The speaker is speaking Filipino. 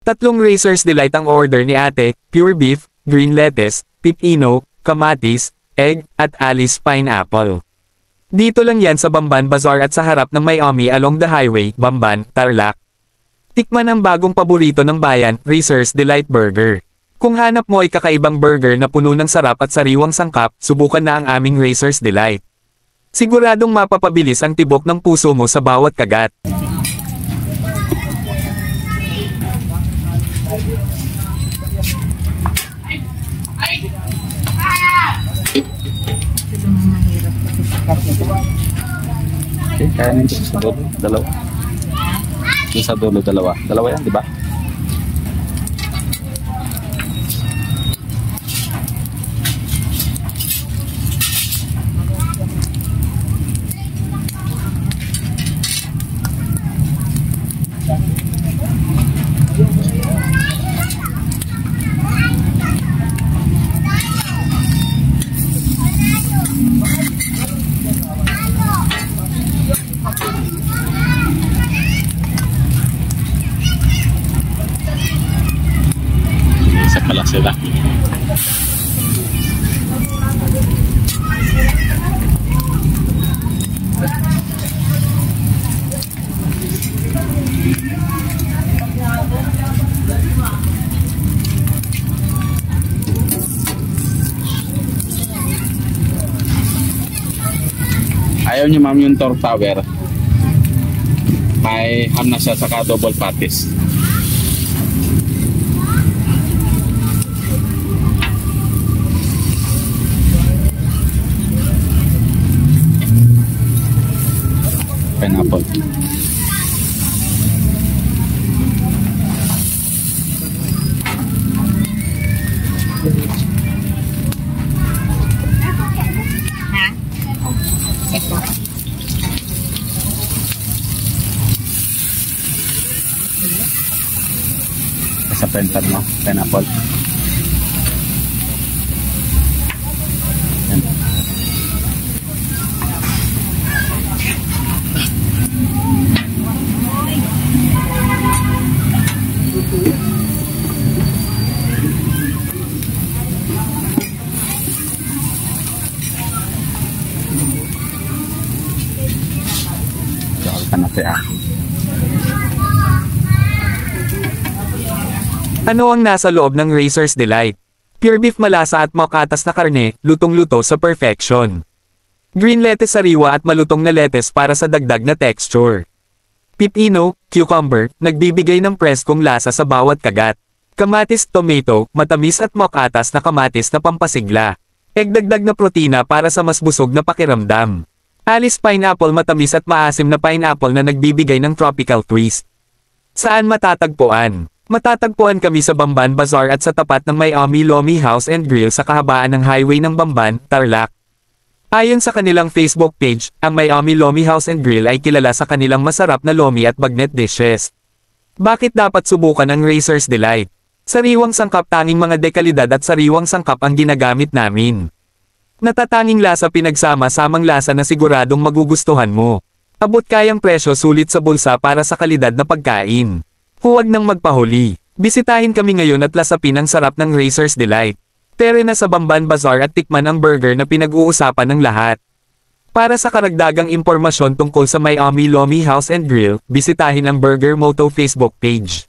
Tatlong Racers Delight ang order ni ate, pure beef, green lettuce, pipino, kamatis, egg, at Alice pineapple. Dito lang yan sa Bamban Bazaar at sa harap ng Miami along the highway, Bamban, Tarlac. Tikman ang bagong paborito ng bayan, Racers Delight Burger. Kung hanap mo ay kakaibang burger na puno ng sarap at sariwang sangkap, subukan na ang aming Racers Delight. Siguradong mapapabilis ang tibok ng puso mo sa bawat kagat. Okay, kaya nito sa dulo, dalawa. Yung sa dulo, dalawa. Dalawa yan, di ba? Isa pala sila. Ayaw niyo ma'am yung Torque Tower. May ham na siya saka double patties. Pineapple. Sa pentan mo, pineapple. Yan. Ano ang nasa loob ng Racers Delight? Pure beef malasa at makatas na karne, lutong-luto sa perfection. Green lettuce sariwa at malutong na lettuce para sa dagdag na texture. Pipino, cucumber, nagbibigay ng preskong lasa sa bawat kagat. Kamatis, tomato, matamis at makatas na kamatis na pampasigla. Egg dagdag na protina para sa mas busog na pakiramdam. Alice pineapple matamis at maasim na pineapple na nagbibigay ng tropical twist. Saan matatagpuan? Matatagpuan kami sa Bamban Bazaar at sa tapat ng Miami Lomi House and Grill sa kahabaan ng highway ng Bamban, Tarlac. Ayon sa kanilang Facebook page, ang Miami Lomi House and Grill ay kilala sa kanilang masarap na lomi at bagnet dishes. Bakit dapat subukan ang Racers Delight? Sariwang sangkap, tanging mga dekalidad at sariwang sangkap ang ginagamit namin. Natatanging lasa, pinagsama-samang lasa na siguradong magugustuhan mo. Abot kayang presyo, sulit sa bulsa para sa kalidad na pagkain. Huwag nang magpahuli. Bisitahin kami ngayon at lasapin ang sarap ng Racers Delight. Tere na sa Bamban Bazaar at tikman ang burger na pinag-uusapan ng lahat. Para sa karagdagang impormasyon tungkol sa Miami Lomi House and Grill, bisitahin ang Burger Moto Facebook page.